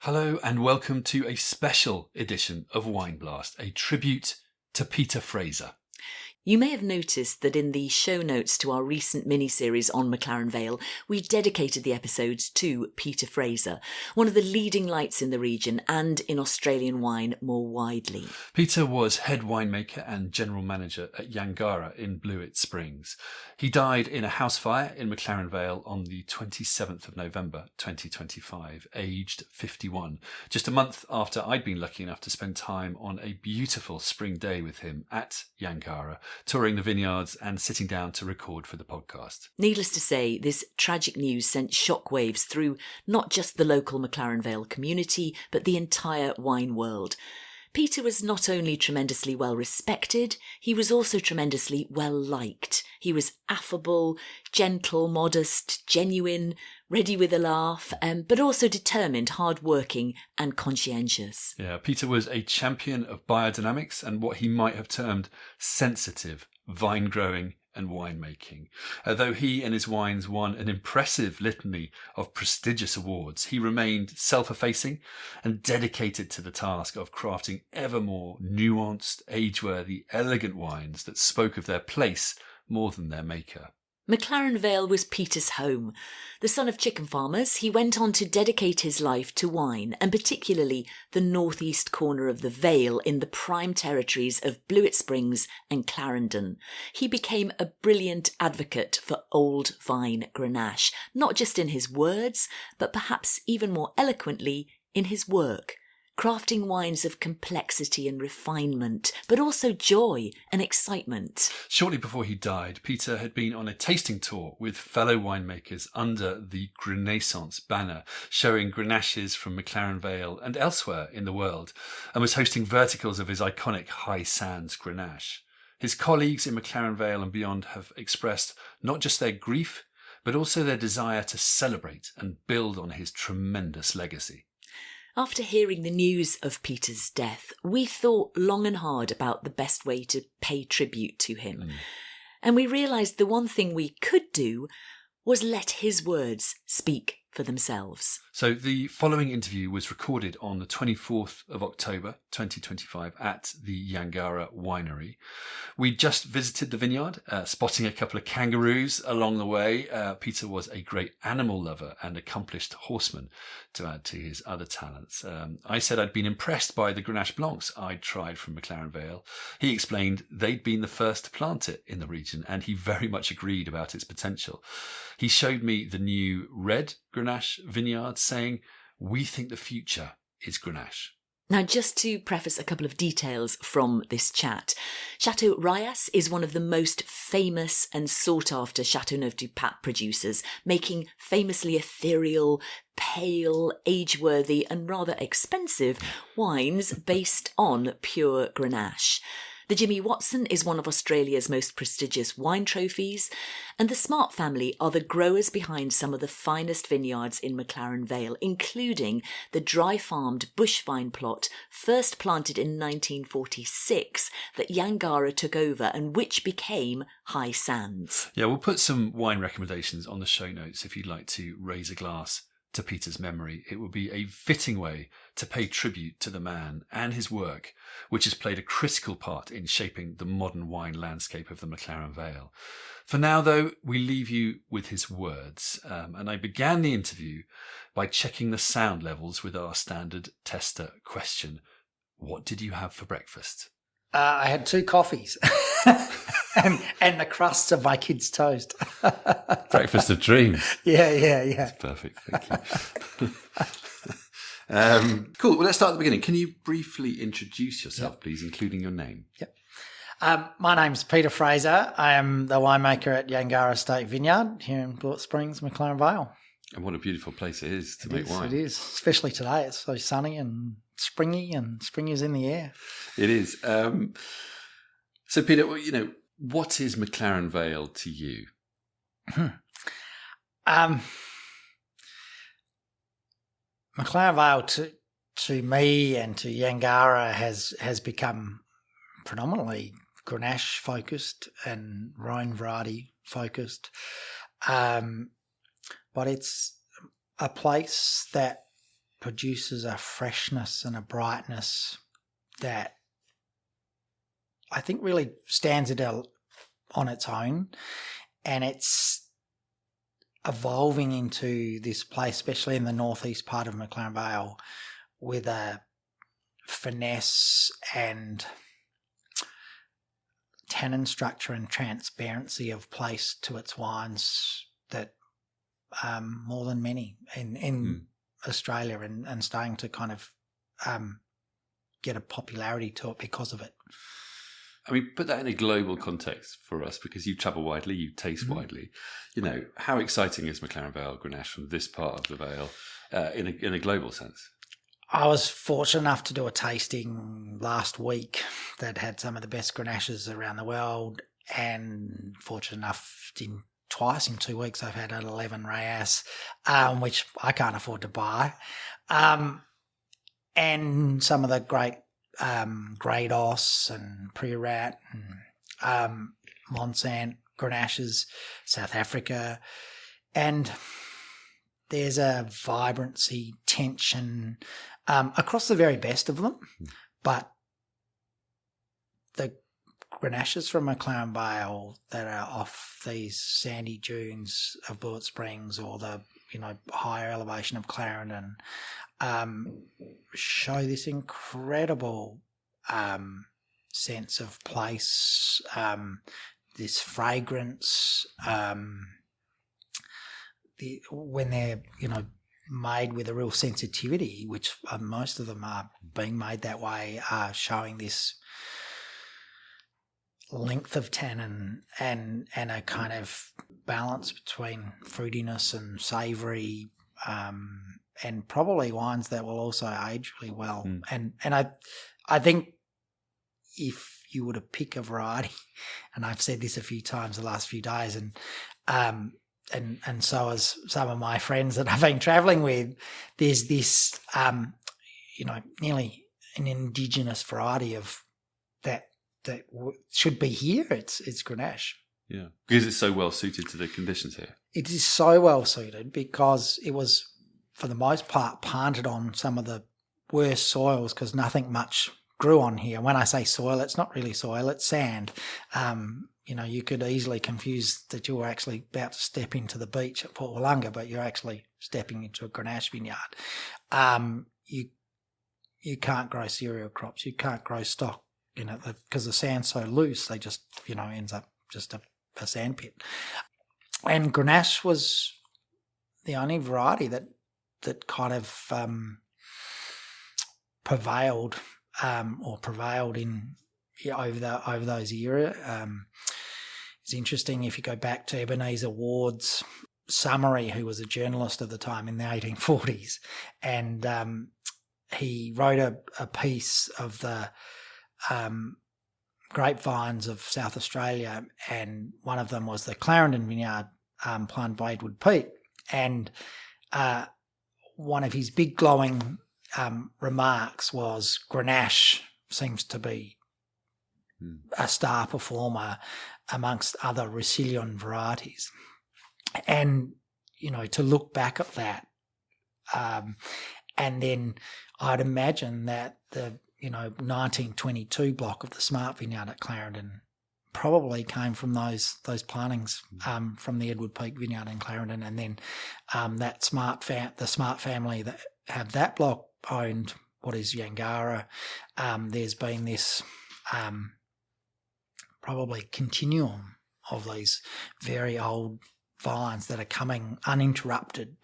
Hello and welcome to a special edition of Wine Blast, a tribute to Peter Fraser. You may have noticed that in the show notes to our recent mini-series on McLaren Vale, we dedicated the episodes to Peter Fraser, one of the leading lights in the region and in Australian wine more widely. Peter was head winemaker and general manager at Yangarra in Blewitt Springs. He died in a house fire in McLaren Vale on the 27th of November 2025, aged 51, just a month after I'd been lucky enough to spend time on a beautiful spring day with him at Yangarra, touring the vineyards and sitting down to record for the podcast. Needless to say, this tragic news sent shockwaves through not just the local McLaren Vale community, but the entire wine world. Peter was not only tremendously well respected, he was also tremendously well liked. He was affable, gentle, modest, genuine, ready with a laugh, but also determined, hard-working and conscientious. Yeah, Peter was a champion of biodynamics and what he might have termed sensitive vine growing and winemaking. Though he and his wines won an impressive litany of prestigious awards, he remained self-effacing and dedicated to the task of crafting ever more nuanced, age-worthy, elegant wines that spoke of their place more than their maker. McLaren Vale was Peter's home. The son of chicken farmers, he went on to dedicate his life to wine, and particularly the northeast corner of the Vale in the prime territories of Blewitt Springs and Clarendon. He became a brilliant advocate for old vine Grenache, not just in his words, but perhaps even more eloquently in his work, crafting wines of complexity and refinement, but also joy and excitement. Shortly before he died, Peter had been on a tasting tour with fellow winemakers under the Renaissance banner, showing Grenaches from McLaren Vale and elsewhere in the world, and was hosting verticals of his iconic High Sands Grenache. His colleagues in McLaren Vale and beyond have expressed not just their grief, but also their desire to celebrate and build on his tremendous legacy. After hearing the news of Peter's death, we thought long and hard about the best way to pay tribute to him. And we realised the one thing we could do was let his words speak for themselves. So the following interview was recorded on the 24th of October 2025 at the Yangarra Winery. We just visited the vineyard, spotting a couple of kangaroos along the way. Peter was a great animal lover and accomplished horseman, to add to his other talents. I said I'd been impressed by the Grenache Blancs I'd tried from McLaren Vale. He explained they'd been the first to plant it in the region, and he very much agreed about its potential. He showed me the new red Grenache vineyard, saying, "We think the future is Grenache." Now, just to preface a couple of details from this chat, Chateau Rayas is one of the most famous and sought-after Chateauneuf-du-Pape producers, making famously ethereal, pale, age-worthy and rather expensive wines based on pure Grenache. The Jimmy Watson is one of Australia's most prestigious wine trophies, and the Smart family are the growers behind some of the finest vineyards in McLaren Vale, including the dry-farmed bush vine plot first planted in 1946 that Yangarra took over and which became High Sands. Yeah, we'll put some wine recommendations on the show notes if you'd like to raise a glass to Peter's memory. It would be a fitting way to pay tribute to the man and his work, which has played a critical part in shaping the modern wine landscape of the McLaren Vale. For now, though, we leave you with his words. And I began the interview by checking the sound levels with our standard tester question. What did you have for breakfast? I had 2 coffees and the crusts of my kids' toast. Breakfast of dreams. Yeah. That's perfect. Thank you. Cool. Well, let's start at the beginning. Can you briefly introduce yourself, please, including your name? Yep. My name's Peter Fraser. I am the winemaker at Yangarra Estate Vineyard here in Blewitt Springs, McLaren Vale. And what a beautiful place it is to make wine. It is, especially today. It's so sunny and springy, and spring is in the air. It is. So, Peter, what is McLaren Vale to you? McLaren Vale to me and to Yangarra has become predominantly Grenache focused and Rhone variety focused, but it's a place that produces a freshness and a brightness that I think really stands it out on its own, and it's evolving into this place, especially in the northeast part of McLaren Vale, with a finesse and tannin structure and transparency of place to its wines that more than many in Australia, and starting to kind of get a popularity to it because of it. I mean, put that in a global context for us, because you travel widely, you taste widely. You know, how exciting is McLaren Vale Grenache from this part of the Vale in a global sense? I was fortunate enough to do a tasting last week that had some of the best Grenaches around the world, and fortunate enough twice in 2 weeks I've had an 11 Rayas, which I can't afford to buy, and some of the great Gravitas and Priorat and Monsant Grenaches, South Africa, and there's a vibrancy, tension across the very best of them, but the Grenaches from McLaren Vale that are off these sandy dunes of Blewitt Springs, or the higher elevation of Clarendon, show this incredible sense of place, this fragrance, when they're made with a real sensitivity, which most of them are being made that way, are showing this length of tannin and a kind of balance between fruitiness and savoury, and probably wines that will also age really well. And I think if you were to pick a variety, and I've said this a few times the last few days, and so as some of my friends that I've been travelling with, there's this nearly an indigenous variety of that should be here. It's Grenache. Yeah, because it's so well suited to the conditions here. It is so well suited because it was, for the most part, planted on some of the worst soils, because nothing much grew on here. When I say soil, it's not really soil, it's sand. You could easily confuse that you were actually about to step into the beach at Port Wollonga, but you're actually stepping into a Grenache vineyard. You can't grow cereal crops, you can't grow stock, because the sand's so loose, they just, ends up just a sand pit. And Grenache was the only variety that kind of prevailed in over those era. It's interesting if you go back to Ebenezer Ward's summary, who was a journalist of the time in the 1840s, and he wrote a piece of the grapevines of South Australia, and one of them was the Clarendon vineyard planted by Edward Peake, and one of his big glowing remarks was Grenache seems to be a star performer amongst other Roussillon varieties. And, to look back at that, and then I'd imagine that the 1922 block of the Smart Vineyard at Clarendon probably came from those plantings from the Edward Peake Vineyard in Clarendon, and then the Smart family that have that block owned what is Yangarra. There's been this probably continuum of these very old vines that are coming uninterrupted,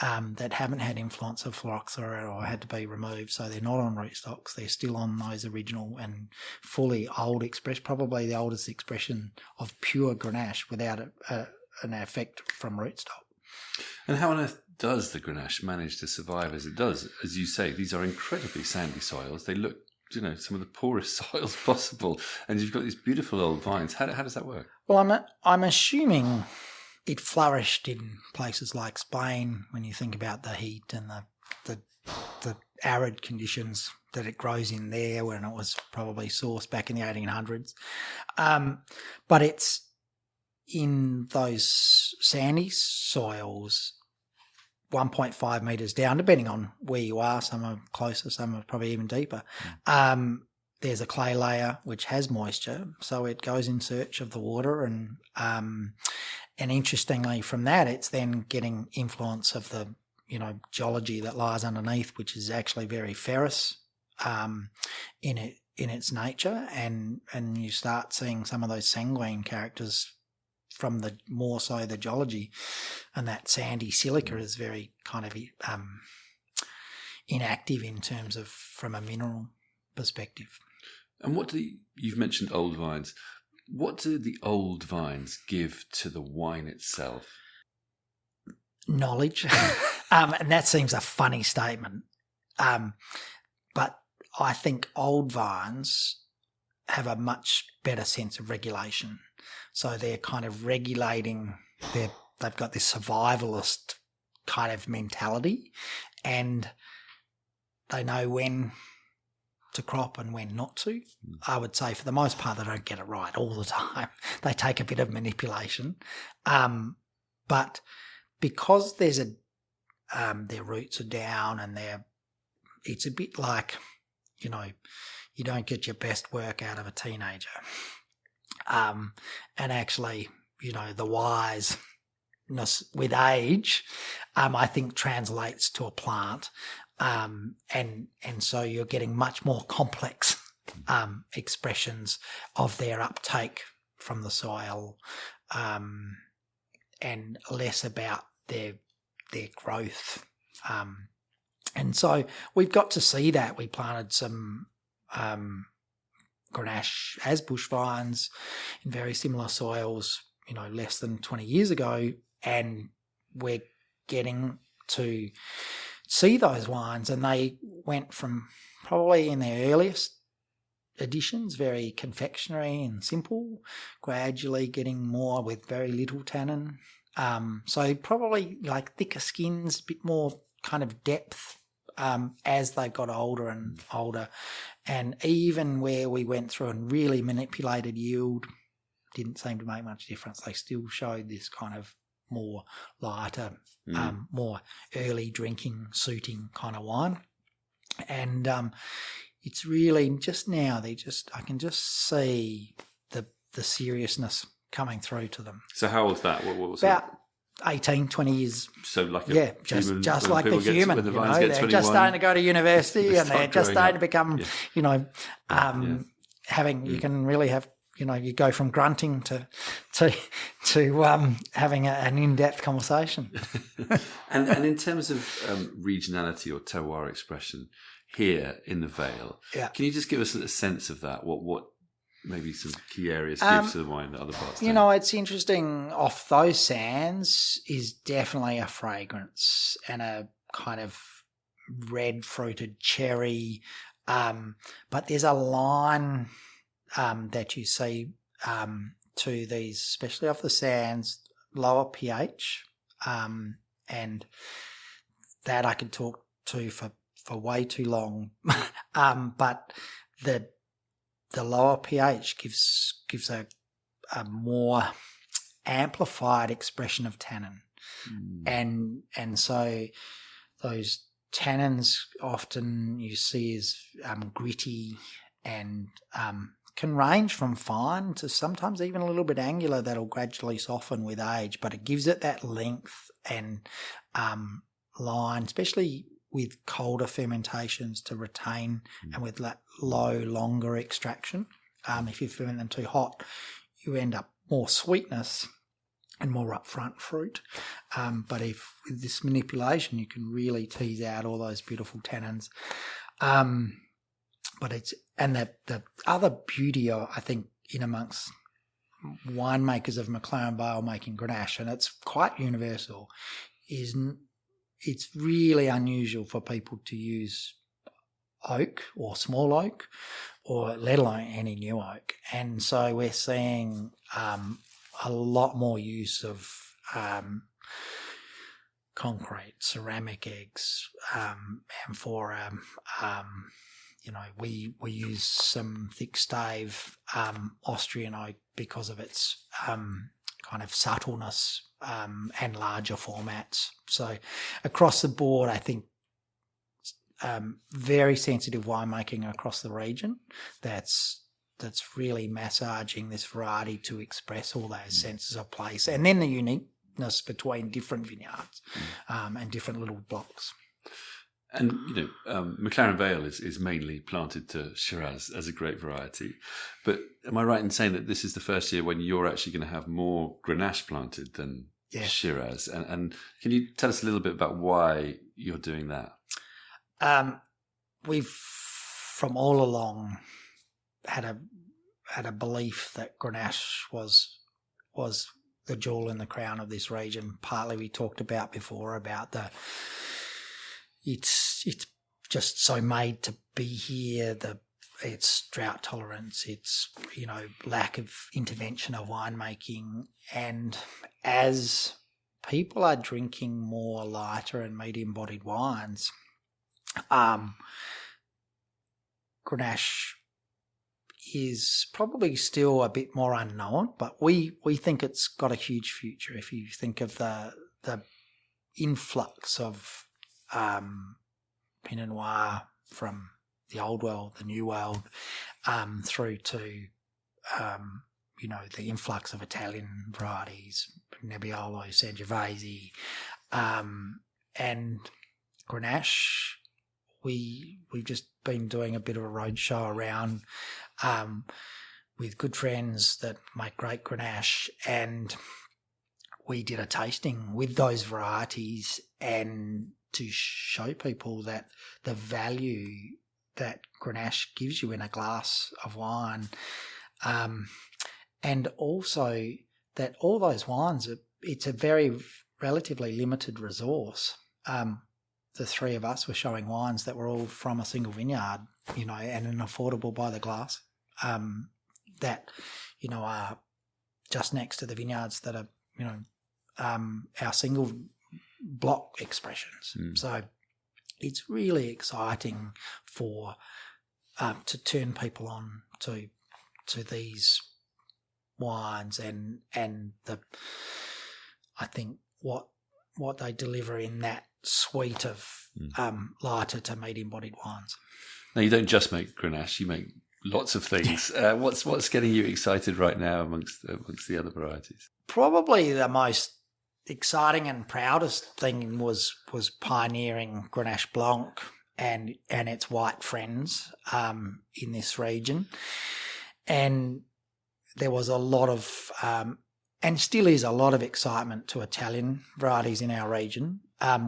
that haven't had influence of phylloxera or had to be removed, so they're not on rootstocks. They're still on those original and fully old expression, probably the oldest expression of pure Grenache without an effect from rootstock. And how on earth does the Grenache manage to survive as it does? As you say, these are incredibly sandy soils. They look, some of the poorest soils possible, and you've got these beautiful old vines. How does that work? Well, I'm assuming it flourished in places like Spain when you think about the heat and the arid conditions that it grows in there, when it was probably sourced back in the 1800s. But it's in those sandy soils 1.5 metres down, depending on where you are. Some are closer, some are probably even deeper. There's a clay layer which has moisture, so it goes in search of the water, and interestingly from that, it's then getting influence of the geology that lies underneath, which is actually very ferrous in its nature, and you start seeing some of those sanguine characters from the more so the geology, and that sandy silica is very kind of inactive in terms of from a mineral perspective. And you've mentioned old vines. What do the old vines give to the wine itself? Knowledge. And that seems a funny statement. But I think old vines have a much better sense of regulation. So they're kind of regulating, they've got this survivalist kind of mentality, and they know when to crop and when not to. I would say for the most part they don't get it right all the time. They take a bit of manipulation. But because there's their roots are down, and it's a bit like, you don't get your best work out of a teenager. And actually, the wiseness with age, I think translates to a plant. And so you're getting much more complex expressions of their uptake from the soil, and less about their growth. And so we've got to see that. We planted some Grenache as bush vines in very similar soils, less than 20 years ago, and we're getting to see those wines, and they went from probably in their earliest editions very confectionery and simple, gradually getting more with very little tannin. So probably like thicker skins, a bit more kind of depth as they got older and older. And even where we went through and really manipulated yield, didn't seem to make much difference. They still showed this kind of more lighter, more early drinking, suiting kind of wine. And it's really just now I can just see the seriousness coming through to them. So how was that? What was about it? 18, 20 years. So like just like the human. They're just starting to go to university and they're just starting to become, having, you can really have, you go from grunting to having an in-depth conversation. and in terms of regionality or terroir expression here in the Vale, can you just give us a sense of that? What maybe some key areas give to the wine that other parts don't? It's interesting. Off those sands is definitely a fragrance and a kind of red fruited cherry. But there's a line that you see to these, especially off the sands, lower pH, and that I could talk to for way too long. But the lower pH gives a more amplified expression of tannin, and so those tannins often you see as gritty and can range from fine to sometimes even a little bit angular that'll gradually soften with age, but it gives it that length and line, especially with colder fermentations to retain and with that longer extraction. If you ferment them too hot, you end up more sweetness and more upfront fruit. But if with this manipulation, you can really tease out all those beautiful tannins. But the other beauty, I think, in amongst winemakers of McLaren Vale making Grenache, and it's quite universal, is it's really unusual for people to use oak or small oak, or let alone any new oak. And so we're seeing a lot more use of concrete, ceramic eggs, amphora. We use some thick stave Austrian oak because of its kind of subtleness and larger formats. So across the board, I think very sensitive winemaking across the region that's really massaging this variety to express all those senses of place, and then the uniqueness between different vineyards and different little blocks. And, McLaren Vale is mainly planted to Shiraz as a grape variety. But am I right in saying that this is the first year when you're actually going to have more Grenache planted than Shiraz? And can you tell us a little bit about why you're doing that? We've, from all along, had a belief that Grenache was the jewel in the crown of this region. Partly we talked about before about it's just so made to be here. Its drought tolerance, its lack of intervention of winemaking, and as people are drinking more lighter and medium-bodied wines, Grenache is probably still a bit more unknown, but we think it's got a huge future. If you think of the influx of Pinot Noir from the old world, the new world, through to the influx of Italian varieties, Nebbiolo, Sangiovese, and Grenache. We've just been doing a bit of a roadshow around with good friends that make great Grenache, and we did a tasting with those varieties and to show people that the value that Grenache gives you in a glass of wine, and also that all those wines, it's a very relatively limited resource. The three of us were showing wines that were all from a single vineyard, and an affordable by the glass, that, are just next to the vineyards that are, our single block expressions. So it's really exciting for to turn people on to these wines and I think what they deliver in that suite of lighter to medium-bodied wines. Now, you don't just make Grenache; you make lots of things. What's getting you excited right now amongst the other varieties? Probably the most exciting and proudest thing was pioneering Grenache Blanc and its white friends in this region, and there was a lot of and still is a lot of excitement to Italian varieties in our region,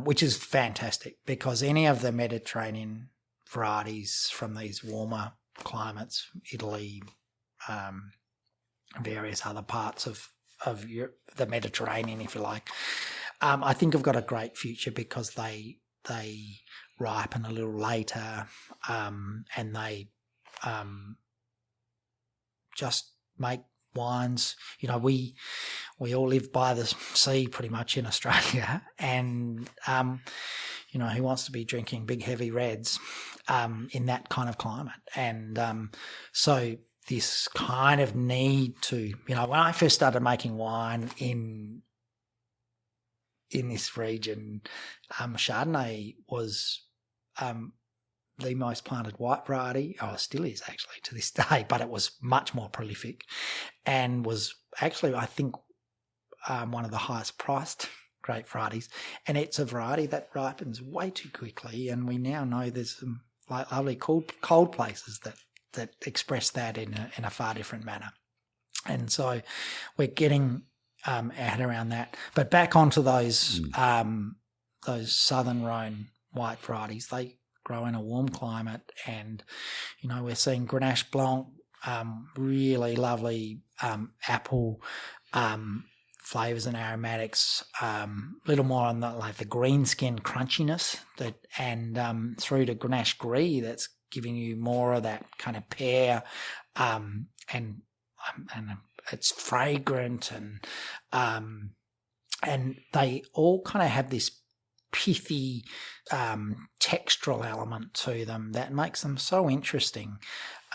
which is fantastic because any of the Mediterranean varieties from these warmer climates, Italy, various other parts of Europe, the Mediterranean, if you like, I think have got a great future because they ripen a little later, and they just make wines. We all live by the sea pretty much in Australia, and who wants to be drinking big heavy reds in that kind of climate? And so this kind of need to, when I first started making wine in this region, Chardonnay was the most planted white variety. Oh, it still is actually to this day, but it was much more prolific and was actually, I think, one of the highest priced grape varieties. And it's a variety that ripens way too quickly. And we now know there's some lovely cold places that express that in a far different manner. And so we're getting our head around that. But back onto those southern Rhone white varieties, they grow in a warm climate, and we're seeing Grenache Blanc, really lovely apple flavours and aromatics, little more on the green skin crunchiness and through to Grenache Gris that's giving you more of that kind of pear, and it's fragrant, and they all kind of have this pithy textural element to them that makes them so interesting.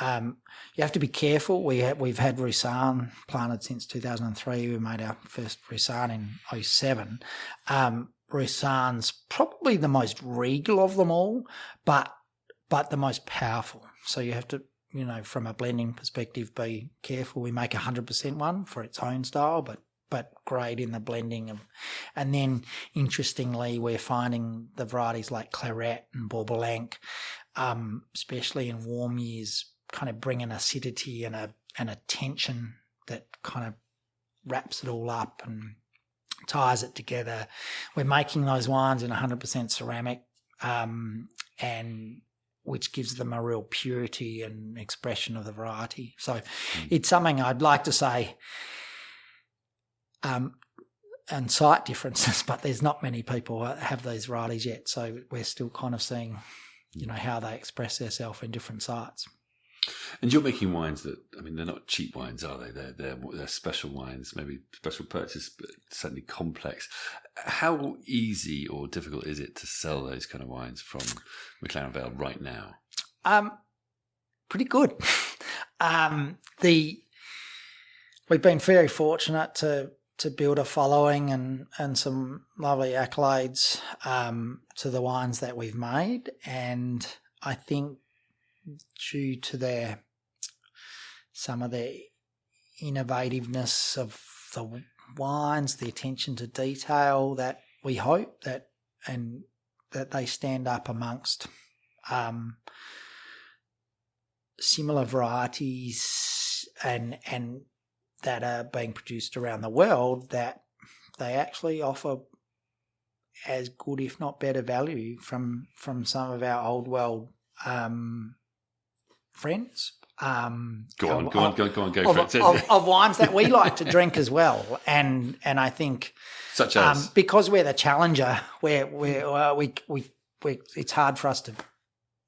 You have to be careful. We've had Roussanne planted since 2003. We made our first Roussanne in 2007. Roussanne's probably the most regal of them all, but the most powerful. So you have to, from a blending perspective, be careful. We make 100% one for its own style, but great in the blending. And then, interestingly, we're finding the varieties like Claret and Beau Blanc, especially in warm years, kind of bring an acidity and a tension that kind of wraps it all up and ties it together. We're making those wines in 100% ceramic, and which gives them a real purity and expression of the variety. So it's something I'd like to say, and site differences, but there's not many people that have these varieties yet. So we're still kind of seeing, how they express themselves in different sites. And you're making wines that, they're not cheap wines, are they? They're special wines, maybe special purchase, but certainly complex. How easy or difficult is it to sell those kind of wines from McLaren Vale right now? Pretty good. We've been very fortunate to build a following and some lovely accolades to the wines that we've made, and I think due to some of the innovativeness of the wines, the attention to detail, that we hope that they stand up amongst similar varieties and that are being produced around the world, that they actually offer as good, if not better, value from some of our old world friends. Go for it. Of wines that we like to drink as well, and I think such as because we're the challenger, we it's hard for us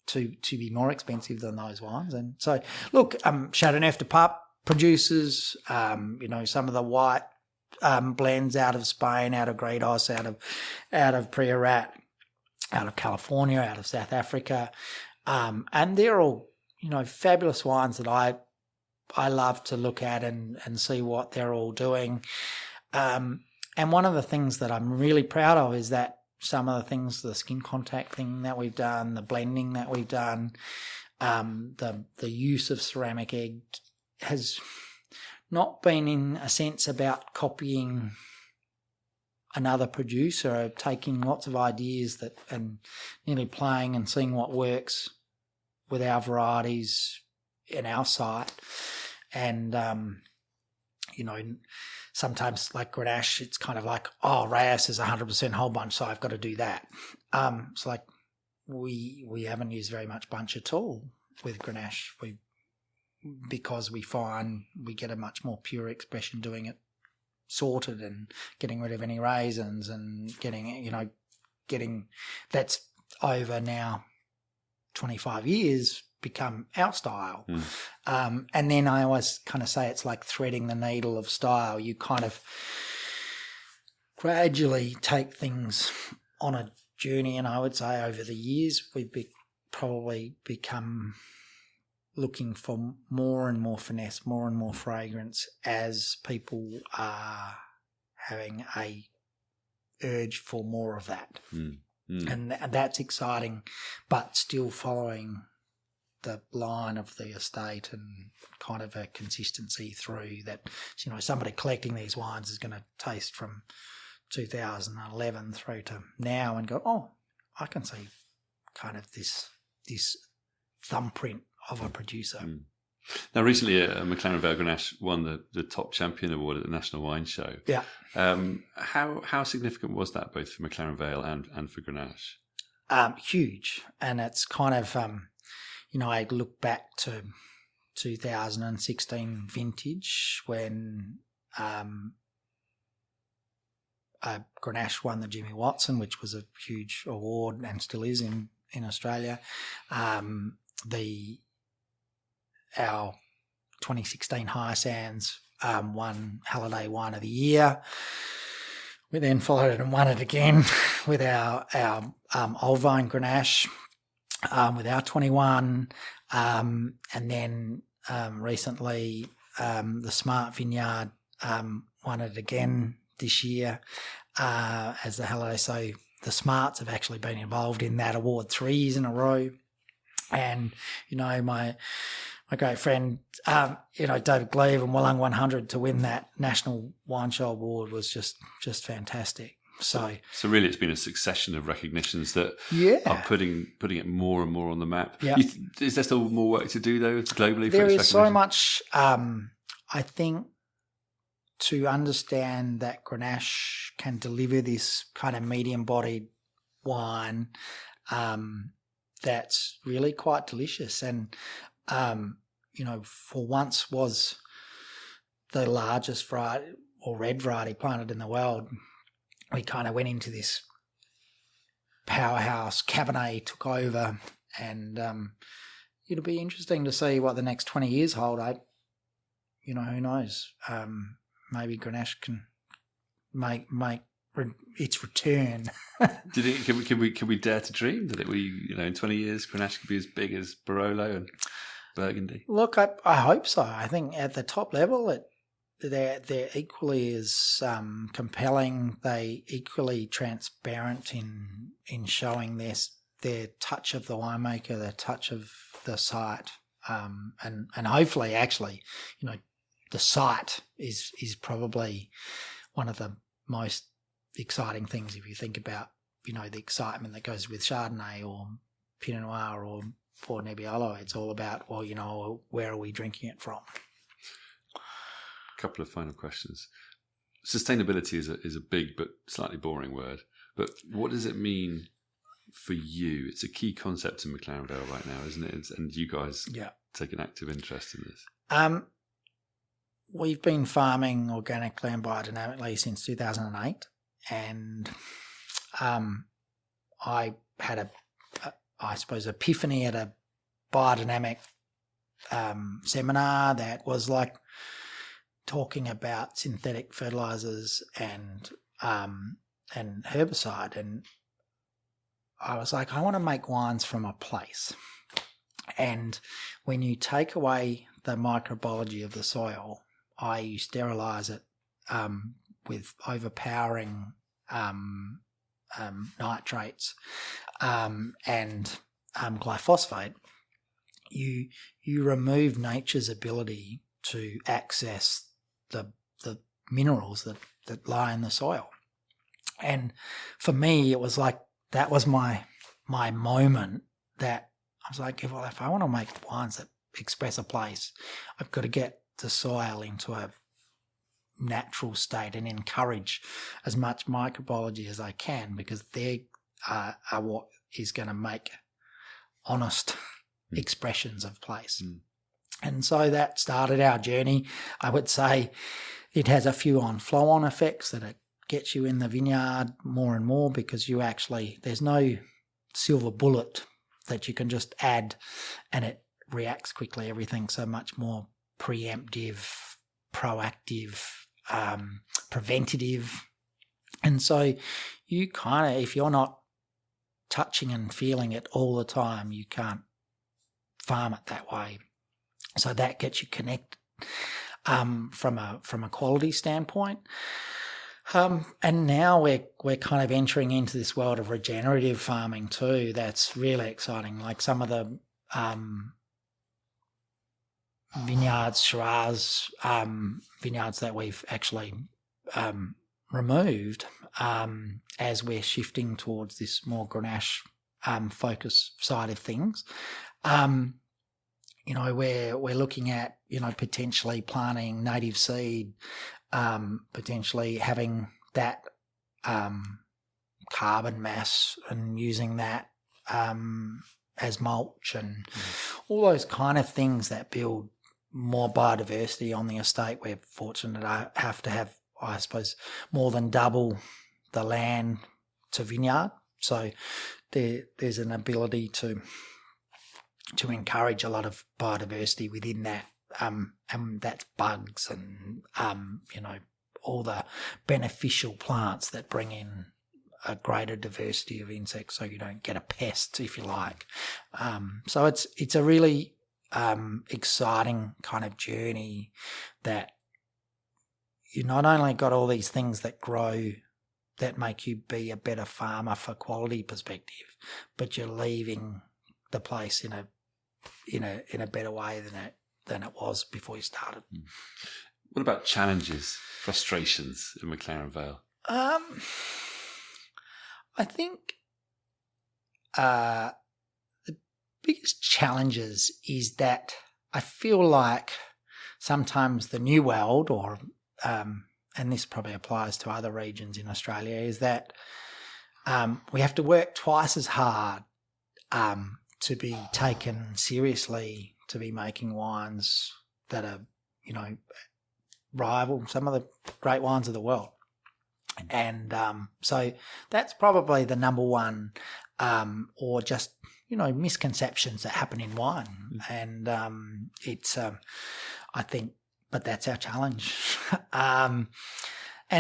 to be more expensive than those wines. And so look, Chateauneuf de Pape produces some of the white blends out of Spain, out of Gravitas, out of Priorat, out of California, out of South Africa, and they're all fabulous wines that I love to look at and see what they're all doing. And one of the things that I'm really proud of is that some of the things, the skin contact thing that we've done, the blending that we've done, the use of ceramic egg has not been in a sense about copying another producer, taking lots of ideas and nearly playing and seeing what works with our varieties in our site. And, sometimes like Grenache, it's kind of like, Reyes is 100% whole bunch, so I've got to do that. It's like we haven't used very much bunch at all with Grenache. Because we find we get a much more pure expression doing it sorted and getting rid of any raisins and getting that's over now 25 years become our style. And then I always kind of say it's like threading the needle of style. You kind of gradually take things on a journey, and I would say over the years we've probably become looking for more and more finesse, more and more fragrance as people are having a urge for more of that. And that's exciting, but still following the line of the estate and kind of a consistency through that, somebody collecting these wines is going to taste from 2011 through to now and go, I can see kind of this thumbprint of a producer. Now, recently, McLaren Vale Grenache won the top champion award at the National Wine Show. Yeah. How significant was that, both for McLaren Vale and for Grenache? Huge, and it's kind of I look back to 2016 vintage when Grenache won the Jimmy Watson, which was a huge award and still is in Australia. Our 2016 Hyacinths won Halliday Wine of the Year. We then followed it and won it again with our Old Vine Grenache. with our 21, and then recently the Smart Vineyard won it again this year as the holiday. So the Smarts have actually been involved in that award 3 years in a row. And, my great friend, David Gleave and Wollong 100 to win that National Wine Show Award was just fantastic. So really it's been a succession of recognitions that are putting it more and more on the map. Yeah. Is there still more work to do, though, globally? There is so much, I think, to understand that Grenache can deliver this kind of medium-bodied wine that's really quite delicious. And, for once was the largest variety or red variety planted in the world. We kind of went into this powerhouse. Cabernet took over, and it'll be interesting to see what the next 20 years hold. Who knows? Maybe Grenache can make its return. Do you think can we dare to dream that in 20 years Grenache could be as big as Barolo and Burgundy? Look, I hope so. I think at the top level they're equally as compelling. They equally transparent in showing their touch of the winemaker, their touch of the site, and hopefully actually, the site is probably one of the most exciting things if you think about the excitement that goes with Chardonnay or Pinot Noir or Nebbiolo. It's all about where are we drinking it from. Couple of final questions. Sustainability is a big but slightly boring word, but what does it mean for you? It's a key concept in McLaren Vale right now, isn't it? And you guys take an active interest in this. We've been farming organically and biodynamically since 2008, and I had epiphany at a biodynamic seminar that was like talking about synthetic fertilizers and herbicide, and I was like, I want to make wines from a place. And when you take away the microbiology of the soil, you sterilize it with overpowering nitrates and glyphosate, you remove nature's ability to access the minerals that lie in the soil. And for me, it was like that was my moment that I was like, if I want to make wines that express a place, I've got to get the soil into a natural state and encourage as much microbiology as I can, because they are what is going to make honest expressions of place. And so that started our journey. I would say it has a few flow-on effects that it gets you in the vineyard more and more, because there's no silver bullet that you can just add and it reacts quickly. Everything's so much more preemptive, proactive, preventative. And so you kind of, if you're not touching and feeling it all the time, you can't farm it that way. So that gets you connected from a quality standpoint. And now we're kind of entering into this world of regenerative farming too. That's really exciting. Like some of the vineyards, Shiraz vineyards that we've actually removed as we're shifting towards this more Grenache focus side of things. We're looking at, potentially planting native seed, potentially having that carbon mass and using that as mulch and all those kind of things that build more biodiversity on the estate. We're fortunate to have, I suppose, more than double the land to vineyard. So there's an ability to encourage a lot of biodiversity within that, and that's bugs and all the beneficial plants that bring in a greater diversity of insects, so you don't get a pest, if you like. So it's a really exciting kind of journey that you not only got all these things that grow that make you be a better farmer for quality perspective, but you're leaving the place in a better way than it was before you started. What about challenges, frustrations in McLaren Vale? I think the biggest challenges is that I feel like sometimes the New World, or and this probably applies to other regions in Australia, is that we have to work twice as hard to be taken seriously, to be making wines that are, rival some of the great wines of the world. And so that's probably the number one, or just, misconceptions that happen in wine. And it's, I think, but that's our challenge. And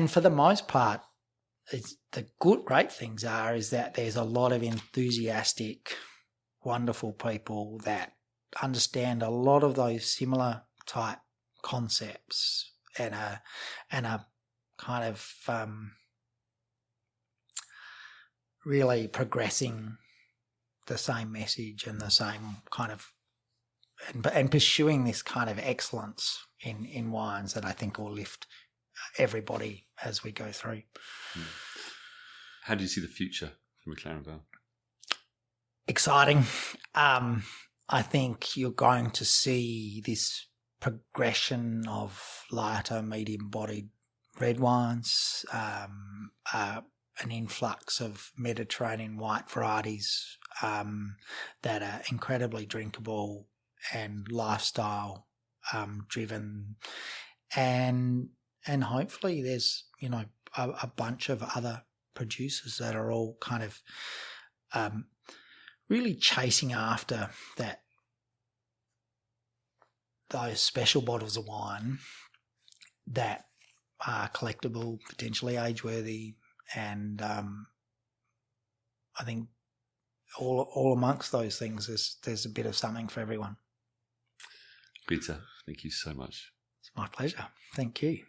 for the most part, the great things is that there's a lot of enthusiastic, wonderful people that understand a lot of those similar type concepts and are kind of really progressing the same message and the same kind of and pursuing this kind of excellence in wines that I think will lift everybody as we go through. How do you see the future for McLaren Vale? Exciting. I think you're going to see this progression of lighter, medium-bodied red wines, an influx of Mediterranean white varieties that are incredibly drinkable and lifestyle driven, and hopefully there's a bunch of other producers that are all kind of really chasing after those special bottles of wine that are collectible, potentially age-worthy, and I think all amongst those things there's a bit of something for everyone. Peter, thank you so much. It's my pleasure. Thank you.